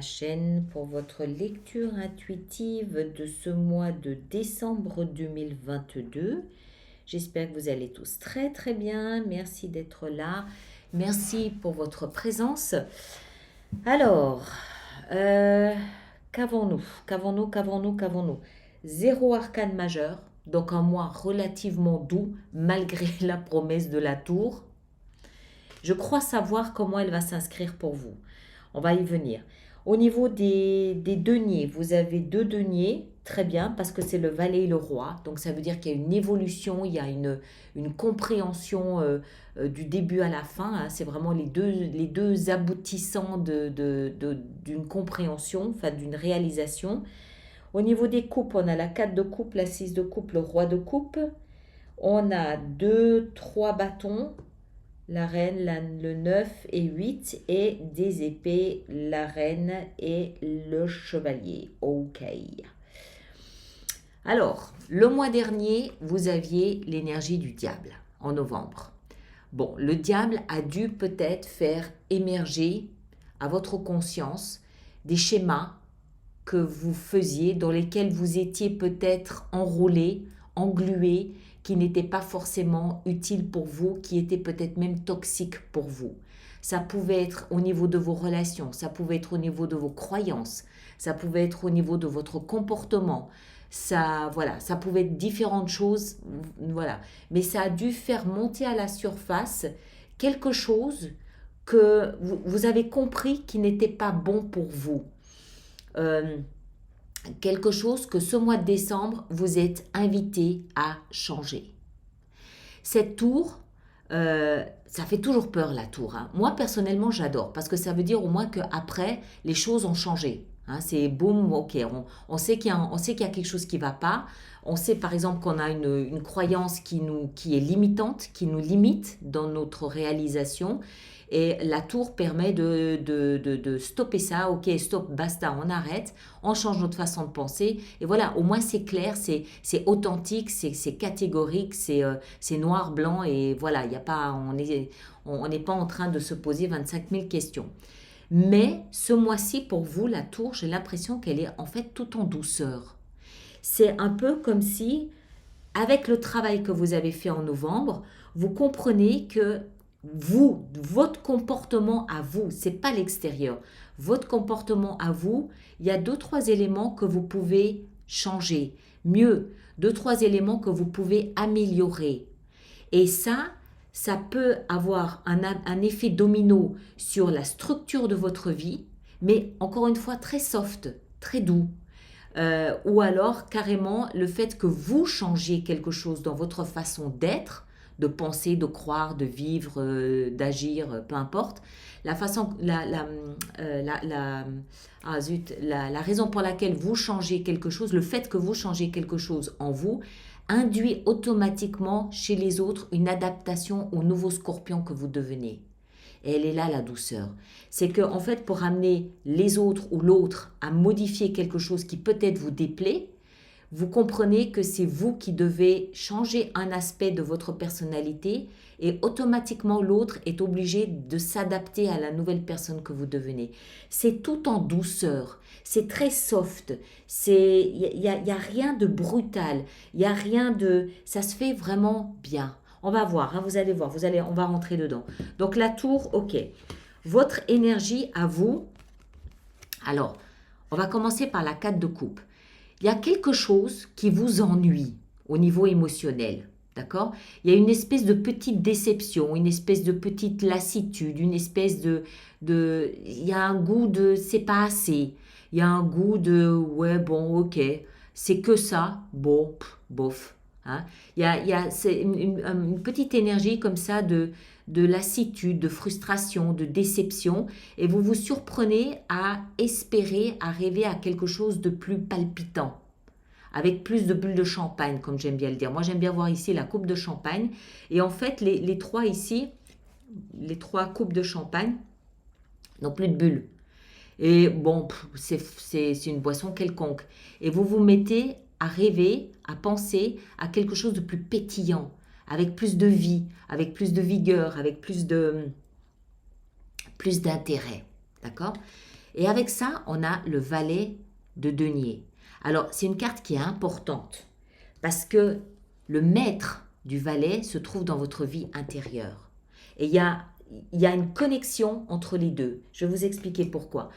chaîne pour votre lecture intuitive de ce mois de décembre 2022. J'espère que vous allez tous très très bien. Merci d'être là. Merci pour votre présence. Alors, qu'avons-nous? Zéro arcane majeur, donc un mois relativement doux malgré la promesse de la tour. Je crois savoir comment elle va s'inscrire pour vous. On va y venir. Au niveau des deniers, vous avez deux deniers, très bien, parce que c'est le valet et le roi. Donc ça veut dire qu'il y a une évolution, il y a une compréhension du début à la fin. Hein. C'est vraiment les deux aboutissants d'une compréhension, enfin d'une réalisation. Au niveau des coupes, on a la 4 de coupe, la 6 de coupe, le roi de coupe. On a 2, 3 bâtons, la reine, le 9 et 8, et des épées, la reine et le chevalier. Ok. Alors, le mois dernier, vous aviez l'énergie du diable en novembre. Bon, le diable a dû peut-être faire émerger à votre conscience des schémas que vous faisiez, dans lesquels vous étiez peut-être enrôlé, englué, qui n'étaient pas forcément utiles pour vous, qui étaient peut-être même toxiques pour vous. Ça pouvait être au niveau de vos relations, ça pouvait être au niveau de vos croyances, ça pouvait être au niveau de votre comportement, ça pouvait être différentes choses, voilà. Mais ça a dû faire monter à la surface quelque chose que vous avez compris qui n'était pas bon pour vous. Quelque chose que ce mois de décembre, vous êtes invité à changer. Cette tour, ça fait toujours peur la tour. Hein. Moi, personnellement, j'adore parce que ça veut dire au moins qu'après, les choses ont changé. Hein, c'est boum, ok, on sait qu'il y a quelque chose qui ne va pas. On sait par exemple qu'on a une croyance qui est limitante, qui nous limite dans notre réalisation. Et la tour permet de stopper ça. Ok, stop, basta, on arrête. On change notre façon de penser. Et voilà, au moins c'est clair, c'est authentique, c'est catégorique, c'est noir, blanc. Et voilà, y a pas, on n'est pas en train de se poser 25 000 questions. Mais ce mois-ci, pour vous, la tour, j'ai l'impression qu'elle est en fait tout en douceur. C'est un peu comme si, avec le travail que vous avez fait en novembre, vous comprenez que votre comportement à vous, c'est pas l'extérieur. Votre comportement à vous, il y a 2-3 éléments que vous pouvez changer. Mieux, 2-3 éléments que vous pouvez améliorer. Et ça peut avoir un effet domino sur la structure de votre vie, mais encore une fois très soft, très doux. Ou alors carrément le fait que vous changiez quelque chose dans votre façon d'être, de penser, de croire, de vivre, d'agir, peu importe. La raison pour laquelle vous changez quelque chose, le fait que vous changez quelque chose en vous, induit automatiquement chez les autres une adaptation au nouveau scorpion que vous devenez. Et elle est là la douceur. C'est que en fait, pour amener les autres ou l'autre à modifier quelque chose qui peut-être vous déplaît, vous comprenez que c'est vous qui devez changer un aspect de votre personnalité et automatiquement l'autre est obligé de s'adapter à la nouvelle personne que vous devenez. C'est tout en douceur, c'est très soft, il y a rien de brutal, il y a rien de... Ça se fait vraiment bien. On va voir, hein, vous allez voir, on va rentrer dedans. Donc la tour, ok. Votre énergie à vous. Alors, on va commencer par la 4 de coupe. Il y a quelque chose qui vous ennuie au niveau émotionnel. D'accord? Il y a une espèce de petite déception, une espèce de petite lassitude, une espèce il y a un goût de c'est pas assez. Il y a un goût de ouais, bon, ok, c'est que ça, bon, bof. Hein? C'est une petite énergie comme ça de lassitude, de frustration, de déception, et vous vous surprenez à espérer, à rêver à quelque chose de plus palpitant, avec plus de bulles de champagne, comme j'aime bien le dire. Moi, j'aime bien voir ici la coupe de champagne, et en fait, les trois ici, les 3 coupes de champagne n'ont plus de bulles. Et bon, c'est une boisson quelconque. Et vous vous mettez à rêver, à penser à quelque chose de plus pétillant, avec plus de vie, avec plus de vigueur, avec plus d'intérêt. D'accord? Et avec ça, on a le valet de denier. Alors, c'est une carte qui est importante parce que le maître du valet se trouve dans votre vie intérieure. Et il y a une connexion entre les deux. Je vais vous expliquer pourquoi.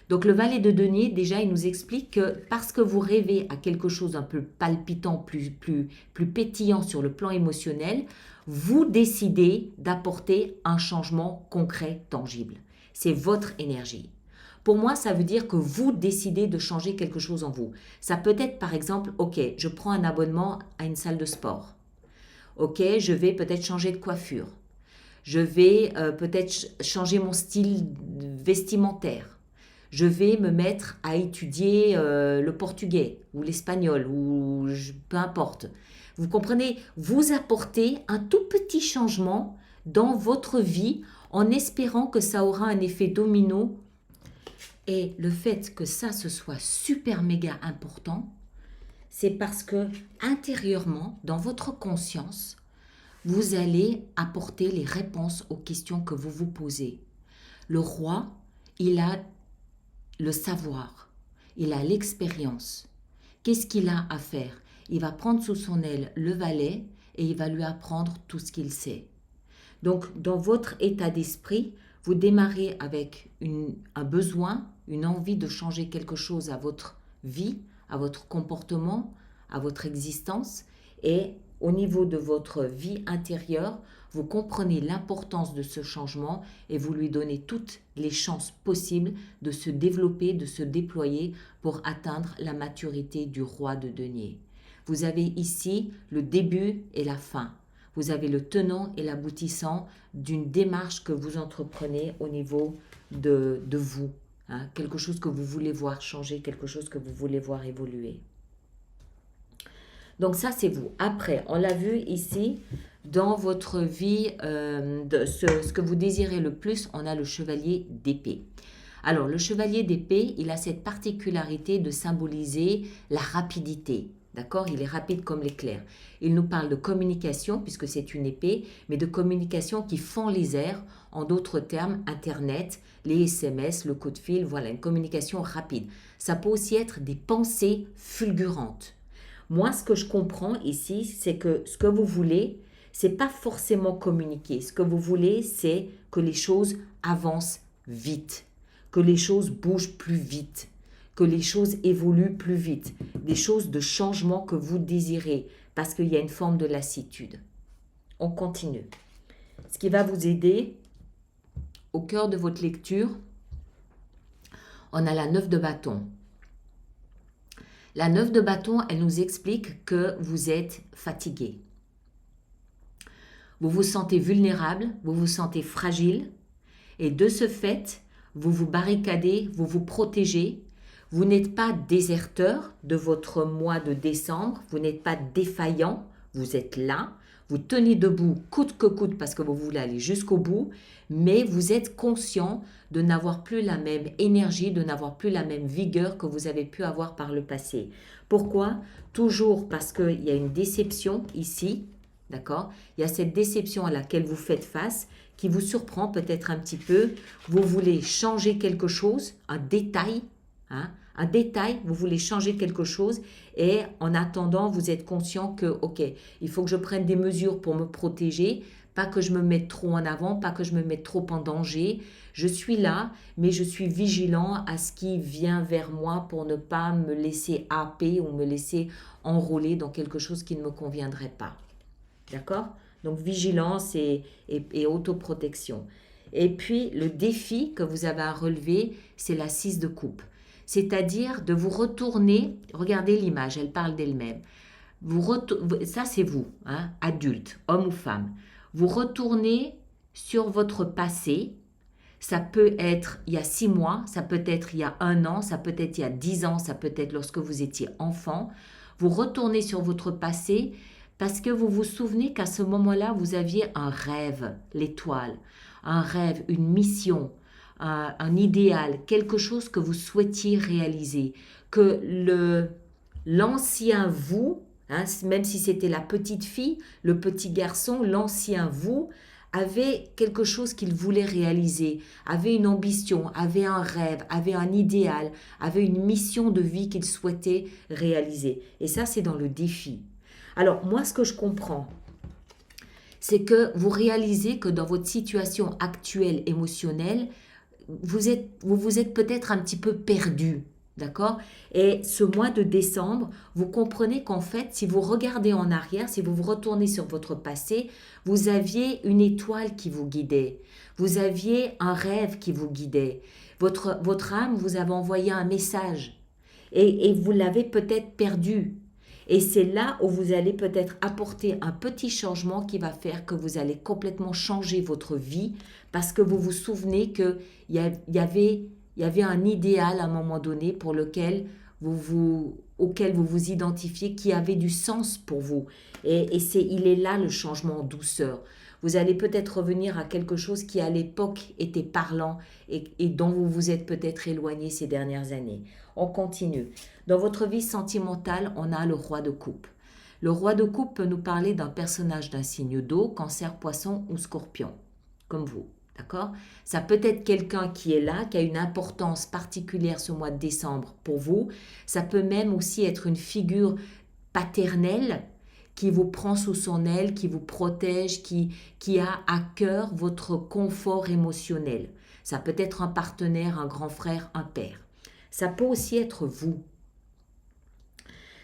Donc le valet de denier, déjà, il nous explique que parce que vous rêvez à quelque chose un peu palpitant, plus pétillant sur le plan émotionnel, vous décidez d'apporter un changement concret, tangible. C'est votre énergie. Pour moi, ça veut dire que vous décidez de changer quelque chose en vous. Ça peut être par exemple, ok, je prends un abonnement à une salle de sport. Ok, je vais peut-être changer de coiffure. Je vais peut-être changer mon style vestimentaire. Je vais me mettre à étudier le portugais ou l'espagnol ou peu importe. Vous comprenez, vous apportez un tout petit changement dans votre vie en espérant que ça aura un effet domino. Et le fait que ça, ce soit super méga important, c'est parce que intérieurement, dans votre conscience, vous allez apporter les réponses aux questions que vous vous posez. Le roi, il a le savoir, il a l'expérience. Qu'est-ce qu'il a à faire? Il va prendre sous son aile le valet et il va lui apprendre tout ce qu'il sait. Donc, dans votre état d'esprit, vous démarrez avec un besoin, une envie de changer quelque chose à votre vie, à votre comportement, à votre existence. Et au niveau de votre vie intérieure, vous comprenez l'importance de ce changement et vous lui donnez toutes les chances possibles de se développer, de se déployer pour atteindre la maturité du roi de denier. Vous avez ici le début et la fin. Vous avez le tenant et l'aboutissant d'une démarche que vous entreprenez au niveau de vous. Hein, quelque chose que vous voulez voir changer, quelque chose que vous voulez voir évoluer. Donc ça, c'est vous. Après, on l'a vu ici, dans votre vie, ce que vous désirez le plus, on a le chevalier d'épée. Alors, le chevalier d'épée, il a cette particularité de symboliser la rapidité. D'accord? Il est rapide comme l'éclair. Il nous parle de communication, puisque c'est une épée, mais de communication qui fend les airs, en d'autres termes, Internet, les SMS, le coup de fil, voilà, une communication rapide. Ça peut aussi être des pensées fulgurantes. Moi, ce que je comprends ici, c'est que ce que vous voulez, c'est pas forcément communiquer. Ce que vous voulez, c'est que les choses avancent vite, que les choses bougent plus vite, que les choses évoluent plus vite, des choses de changement que vous désirez, parce qu'il y a une forme de lassitude. On continue. Ce qui va vous aider, au cœur de votre lecture, on a la 9 de bâton. La 9 de bâton, elle nous explique que vous êtes fatigué. Vous vous sentez vulnérable, vous vous sentez fragile, et de ce fait, vous vous barricadez, vous vous protégez. Vous n'êtes pas déserteur de votre mois de décembre, vous n'êtes pas défaillant, vous êtes là, vous tenez debout coûte que coûte parce que vous voulez aller jusqu'au bout, mais vous êtes conscient de n'avoir plus la même énergie, de n'avoir plus la même vigueur que vous avez pu avoir par le passé. Pourquoi? Toujours parce qu'il y a une déception ici, d'accord? Il y a cette déception à laquelle vous faites face qui vous surprend peut-être un petit peu. Vous voulez changer quelque chose, un détail, hein? Un détail, vous voulez changer quelque chose et en attendant, vous êtes conscient que, ok, il faut que je prenne des mesures pour me protéger, pas que je me mette trop en avant, pas que je me mette trop en danger. Je suis là, mais je suis vigilant à ce qui vient vers moi pour ne pas me laisser happer ou me laisser enrôler dans quelque chose qui ne me conviendrait pas. D'accord? Donc, vigilance et autoprotection. Et puis, le défi que vous avez à relever, c'est la 6 de coupe. C'est-à-dire de vous retourner, regardez l'image, elle parle d'elle-même. Ça, c'est vous, hein, adulte, homme ou femme. Vous retournez sur votre passé. Ça peut être il y a 6 mois, ça peut être il y a 1 an, ça peut être il y a 10 ans, ça peut être lorsque vous étiez enfant. Vous retournez sur votre passé parce que vous vous souvenez qu'à ce moment-là, vous aviez un rêve, l'étoile, un rêve, une mission, un idéal, quelque chose que vous souhaitiez réaliser, que l'ancien vous, hein, même si c'était la petite fille, le petit garçon, l'ancien vous avait quelque chose qu'il voulait réaliser, avait une ambition, avait un rêve, avait un idéal, avait une mission de vie qu'il souhaitait réaliser. Et ça, c'est dans le défi. Alors, moi, ce que je comprends, c'est que vous réalisez que dans votre situation actuelle émotionnelle, vous vous êtes peut-être un petit peu perdu. D'accord? Et ce mois de décembre, vous comprenez qu'en fait, si vous regardez en arrière, si vous vous retournez sur votre passé, vous aviez une étoile qui vous guidait. Vous aviez un rêve qui vous guidait. Votre âme vous avait envoyé un message et vous l'avez peut-être perdu. Et c'est là où vous allez peut-être apporter un petit changement qui va faire que vous allez complètement changer votre vie parce que vous vous souvenez qu'il y avait un idéal à un moment donné pour lequel auquel vous vous identifiez, qui avait du sens pour vous. Et il est là le changement en douceur. Vous allez peut-être revenir à quelque chose qui à l'époque était parlant et dont vous vous êtes peut-être éloigné ces dernières années. On continue. Dans votre vie sentimentale, on a le roi de coupe. Le roi de coupe peut nous parler d'un personnage d'un signe d'eau, cancer, poisson ou scorpion, comme vous. D'accord? Ça peut être quelqu'un qui est là, qui a une importance particulière ce mois de décembre pour vous. Ça peut même aussi être une figure paternelle qui vous prend sous son aile, qui vous protège, qui a à cœur votre confort émotionnel. Ça peut être un partenaire, un grand frère, un père. Ça peut aussi être vous.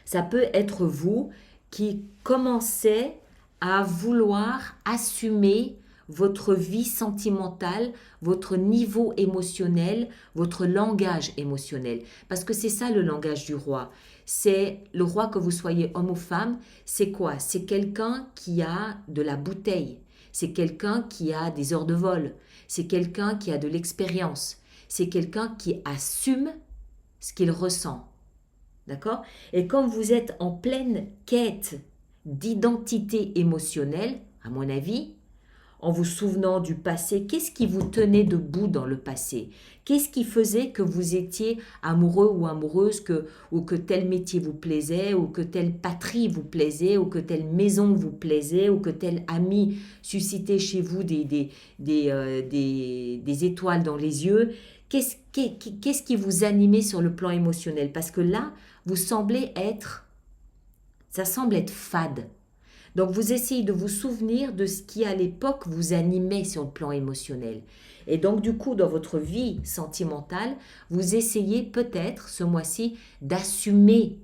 Ça peut être vous qui commencez à vouloir assumer votre vie sentimentale, votre niveau émotionnel, votre langage émotionnel. Parce que c'est ça le langage du roi. C'est le roi, que vous soyez homme ou femme, c'est quoi? C'est quelqu'un qui a de la bouteille. C'est quelqu'un qui a des heures de vol. C'est quelqu'un qui a de l'expérience. C'est quelqu'un qui assume ce qu'il ressent. D'accord? Et comme vous êtes en pleine quête d'identité émotionnelle, à mon avis, en vous souvenant du passé, qu'est-ce qui vous tenait debout dans le passé? Qu'est-ce qui faisait que vous étiez amoureux ou amoureuse, ou que tel métier vous plaisait, ou que telle patrie vous plaisait, ou que telle maison vous plaisait, ou que tel ami suscitait chez vous des étoiles dans les yeux? Qu'est-ce qui vous animait sur le plan émotionnel? Parce que là, ça semble être fade. Donc vous essayez de vous souvenir de ce qui à l'époque vous animait sur le plan émotionnel. Et donc du coup, dans votre vie sentimentale, vous essayez peut-être ce mois-ci d'assumer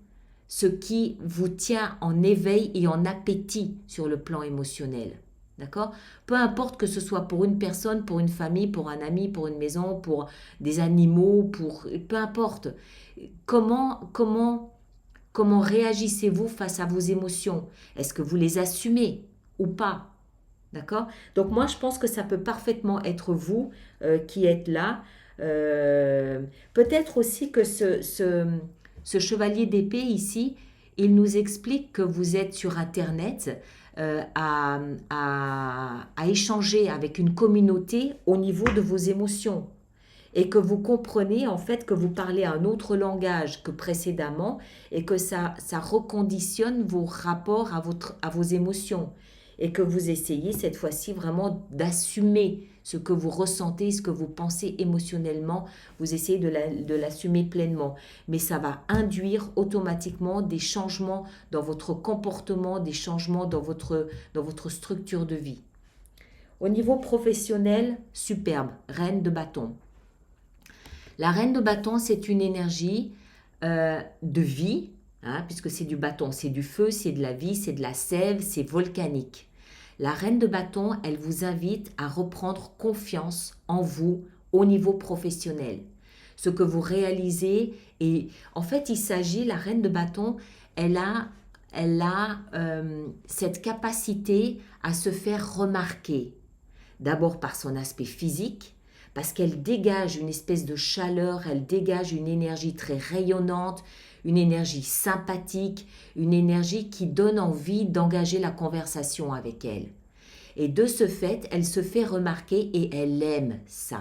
ce qui vous tient en éveil et en appétit sur le plan émotionnel. D'accord? Peu importe que ce soit pour une personne, pour une famille, pour un ami, pour une maison, pour des animaux, peu importe. Comment réagissez-vous face à vos émotions? Est-ce que vous les assumez ou pas? D'accord? Donc moi, je pense que ça peut parfaitement être vous qui êtes là. Peut-être aussi que ce chevalier d'épée ici, il nous explique que vous êtes sur Internet à échanger avec une communauté au niveau de vos émotions. Et que vous comprenez en fait que vous parlez un autre langage que précédemment et que ça reconditionne vos rapports à vos émotions et que vous essayez cette fois-ci vraiment d'assumer ce que vous ressentez, ce que vous pensez émotionnellement, vous essayez de l'assumer pleinement. Mais ça va induire automatiquement des changements dans votre comportement, des changements dans votre structure de vie. Au niveau professionnel, superbe, reine de bâton. La reine de bâton, c'est une énergie de vie, puisque c'est du bâton, c'est du feu, c'est de la vie, c'est de la sève, c'est volcanique. La reine de bâton, elle vous invite à reprendre confiance en vous au niveau professionnel. Ce que vous réalisez, et en fait, il s'agit, la reine de bâton, elle a cette capacité à se faire remarquer. D'abord par son aspect physique, parce qu'elle dégage une espèce de chaleur, elle dégage une énergie très rayonnante, une énergie sympathique, une énergie qui donne envie d'engager la conversation avec elle. Et de ce fait, elle se fait remarquer et elle aime ça.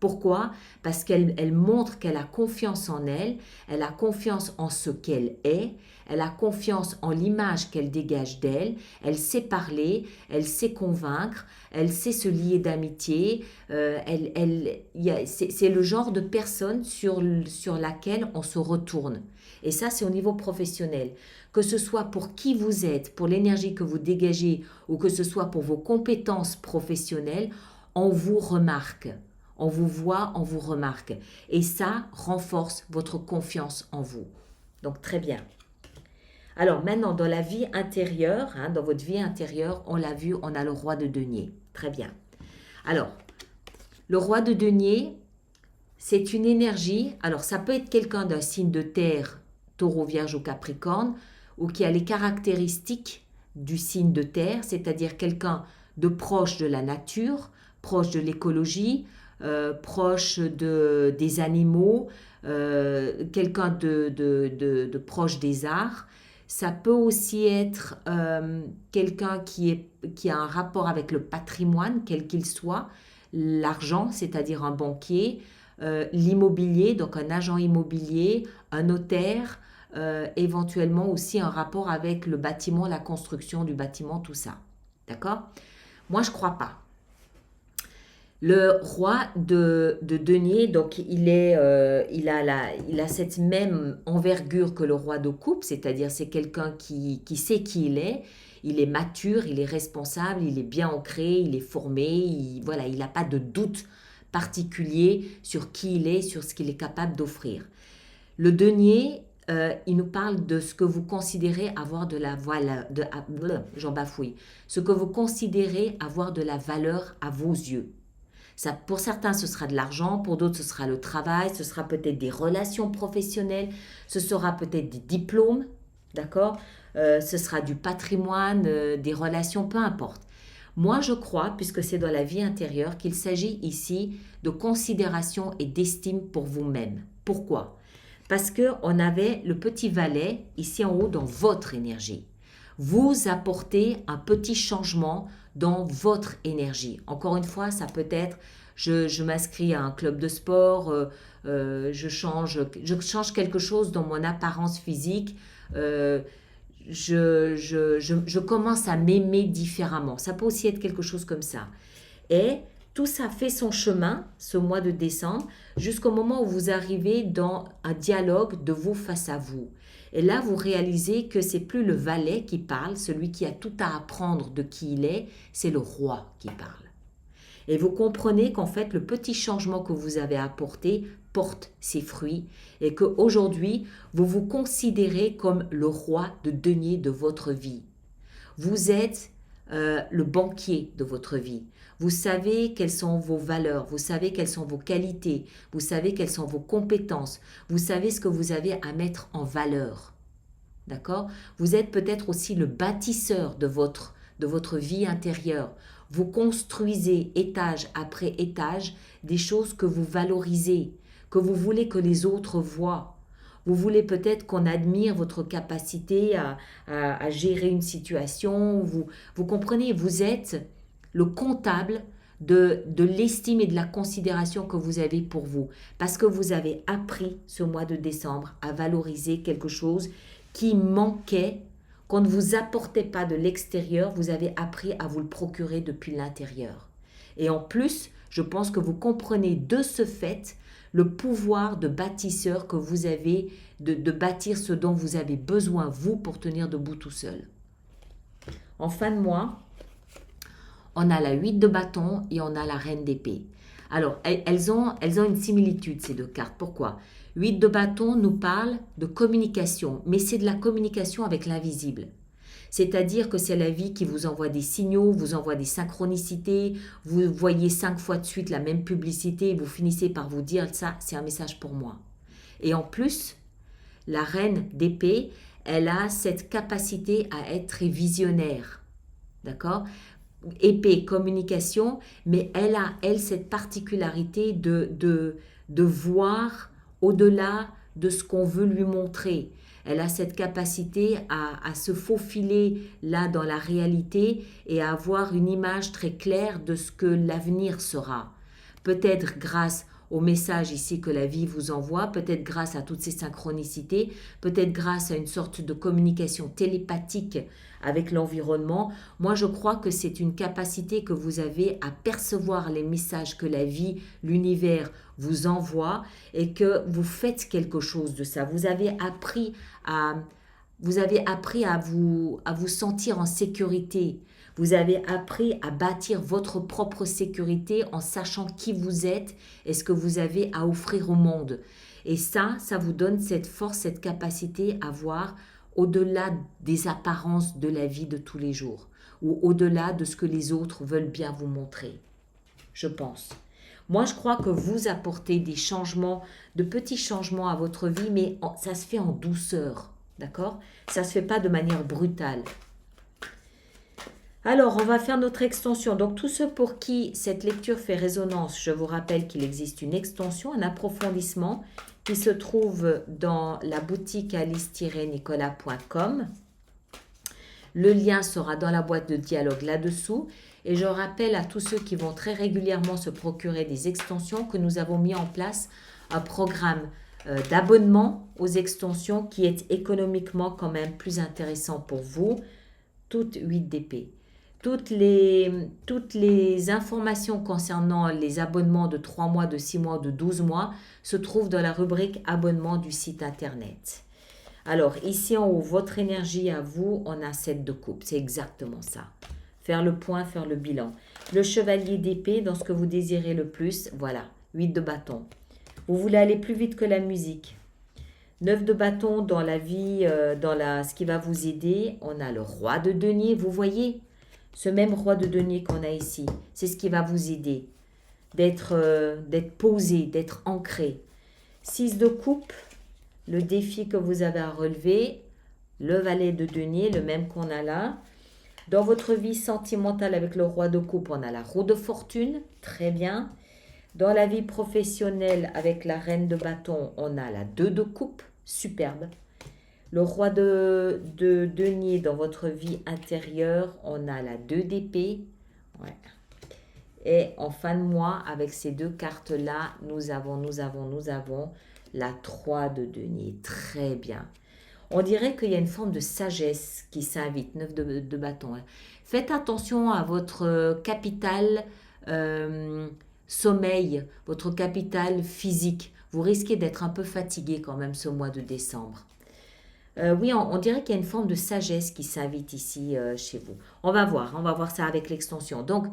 Pourquoi? Parce qu'elle montre qu'elle a confiance en elle, elle a confiance en ce qu'elle est, elle a confiance en l'image qu'elle dégage d'elle, elle sait parler, elle sait convaincre, elle sait se lier d'amitié, c'est le genre de personne sur laquelle on se retourne. Et ça, c'est au niveau professionnel. Que ce soit pour qui vous êtes, pour l'énergie que vous dégagez, ou que ce soit pour vos compétences professionnelles, on vous remarque. On vous voit, on vous remarque. Et ça renforce votre confiance en vous. Donc, très bien. Alors, maintenant, dans la vie intérieure, dans votre vie intérieure, on l'a vu, on a le roi de denier. Très bien. Alors, le roi de denier, c'est une énergie. Alors, ça peut être quelqu'un d'un signe de terre, taureau, vierge ou capricorne, ou qui a les caractéristiques du signe de terre, c'est-à-dire quelqu'un de proche de la nature, proche de l'écologie, proche des animaux, quelqu'un de proche des arts. Ça peut aussi être quelqu'un qui a un rapport avec le patrimoine, quel qu'il soit, l'argent, c'est-à-dire un banquier, l'immobilier, donc un agent immobilier, un notaire, éventuellement aussi un rapport avec le bâtiment, la construction du bâtiment, tout ça. D'accord? Moi, je ne crois pas. Le roi de denier, donc il a cette même envergure que le roi de coupe, c'est-à-dire c'est quelqu'un qui sait qui il est mature, il est responsable, il est bien ancré, il est formé, il n'a pas de doute particulier sur qui il est, sur ce qu'il est capable d'offrir. Le denier, il nous parle de ce que vous considérez avoir de la valeur, j'en bafouille, ce que vous considérez avoir de la valeur à vos yeux. Ça, pour certains, ce sera de l'argent, pour d'autres, ce sera le travail, ce sera peut-être des relations professionnelles, ce sera peut-être des diplômes, d'accord? Ce sera du patrimoine, des relations, peu importe. Moi, je crois, puisque c'est dans la vie intérieure, qu'il s'agit ici de considération et d'estime pour vous-même. Pourquoi? Parce qu'on avait le petit valet ici en haut dans votre énergie. Vous apportez un petit changement dans votre énergie. Encore une fois, ça peut être, je m'inscris à un club de sport, je change quelque chose dans mon apparence physique, je commence à m'aimer différemment. Ça peut aussi être quelque chose comme ça. Et tout ça fait son chemin, ce mois de décembre, jusqu'au moment où vous arrivez dans un dialogue de vous face à vous. Et là, vous réalisez que c'est plus le valet qui parle, celui qui a tout à apprendre de qui il est, c'est le roi qui parle. Et vous comprenez qu'en fait, le petit changement que vous avez apporté porte ses fruits et qu'aujourd'hui, vous vous considérez comme le roi de denier de votre vie. Vous êtes le banquier de votre vie. Vous savez quelles sont vos valeurs, vous savez quelles sont vos qualités, vous savez quelles sont vos compétences, vous savez ce que vous avez à mettre en valeur. D'accord? Vous êtes peut-être aussi le bâtisseur de votre vie intérieure. Vous construisez étage après étage des choses que vous valorisez, que vous voulez que les autres voient. Vous voulez peut-être qu'on admire votre capacité à gérer une situation. Vous comprenez, vous êtes le comptable de l'estime et de la considération que vous avez pour vous. Parce que vous avez appris ce mois de décembre à valoriser quelque chose qui manquait, qu'on ne vous apportait pas de l'extérieur, vous avez appris à vous le procurer depuis l'intérieur. Et en plus, je pense que vous comprenez de ce fait le pouvoir de bâtisseur que vous avez, de bâtir ce dont vous avez besoin, vous, pour tenir debout tout seul. En fin de mois, on a la 8 de bâton et on a la reine d'épée. Alors, elles ont une similitude, ces deux cartes. Pourquoi? 8 de bâton nous parle de communication, mais c'est de la communication avec l'invisible. C'est-à-dire que c'est la vie qui vous envoie des signaux, vous envoie des synchronicités, vous voyez 5 fois de suite la même publicité et vous finissez par vous dire ça, c'est un message pour moi. Et en plus, la reine d'épée, elle a cette capacité à être très visionnaire. D'accord? Épée, communication, mais elle a, cette particularité de voir au-delà de ce qu'on veut lui montrer. Elle a cette capacité à se faufiler là dans la réalité et à avoir une image très claire de ce que l'avenir sera. Peut-être grâce aux messages ici que la vie vous envoie, peut-être grâce à toutes ces synchronicités, peut-être grâce à une sorte de communication télépathique avec l'environnement. Moi, je crois que c'est une capacité que vous avez à percevoir les messages que la vie, l'univers vous envoie et que vous faites quelque chose de ça. Vous avez appris à vous sentir en sécurité. Vous avez appris à bâtir votre propre sécurité en sachant qui vous êtes et ce que vous avez à offrir au monde. Et ça vous donne cette force, cette capacité à voir au-delà des apparences de la vie de tous les jours ou au-delà de ce que les autres veulent bien vous montrer, je pense. Moi, je crois que vous apportez des changements, de petits changements à votre vie, mais ça se fait en douceur, d'accord? Ça ne se fait pas de manière brutale. Alors, on va faire notre extension. Donc, tous ceux pour qui cette lecture fait résonance, je vous rappelle qu'il existe une extension, un approfondissement qui se trouve dans la boutique alice-nicolas.com. Le lien sera dans la boîte de dialogue là-dessous. Et je rappelle à tous ceux qui vont très régulièrement se procurer des extensions que nous avons mis en place un programme d'abonnement aux extensions qui est économiquement quand même plus intéressant pour vous. Toutes 8 DP. Toutes les informations concernant les abonnements de 3 mois, de 6 mois, de 12 mois se trouvent dans la rubrique abonnement du site internet. Alors, ici en haut, votre énergie à vous, on a 7 de coupe. C'est exactement ça. Faire le point, faire le bilan. Le chevalier d'épée dans ce que vous désirez le plus. Voilà, 8 de bâton. Vous voulez aller plus vite que la musique. 9 de bâton dans la vie, ce qui va vous aider. On a le roi de denier, vous voyez ce même roi de denier qu'on a ici. C'est ce qui va vous aider d'être posé, d'être ancré. 6 de coupe, le défi que vous avez à relever. Le valet de denier, le même qu'on a là. Dans votre vie sentimentale avec le roi de coupe, on a la roue de fortune, très bien. Dans la vie professionnelle avec la reine de bâton, on a la 2 de coupe, superbe. Le roi de denier dans votre vie intérieure, on a la 2 d'épée. Ouais. Et en fin de mois, avec ces 2 cartes-là, nous avons la 3 de denier. Très bien. On dirait qu'il y a une forme de sagesse qui s'invite, 9 de bâton. Faites attention à votre capital sommeil, votre capital physique. Vous risquez d'être un peu fatigué quand même ce mois de décembre. Oui, on dirait qu'il y a une forme de sagesse qui s'invite ici chez vous. On va voir ça avec l'extension. Donc,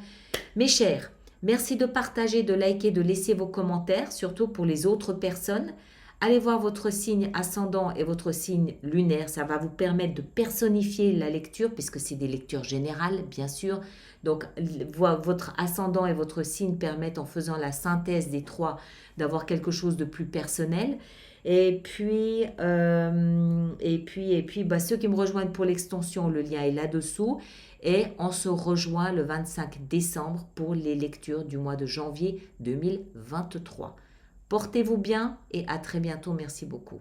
mes chers, merci de partager, de liker, de laisser vos commentaires, surtout pour les autres personnes. Allez voir votre signe ascendant et votre signe lunaire. Ça va vous permettre de personnifier la lecture, puisque c'est des lectures générales, bien sûr. Donc, votre ascendant et votre signe permettent, en faisant la synthèse des 3, d'avoir quelque chose de plus personnel. Et puis, ceux qui me rejoignent pour l'extension, le lien est là-dessous. Et on se rejoint le 25 décembre pour les lectures du mois de janvier 2023. Portez-vous bien et à très bientôt. Merci beaucoup.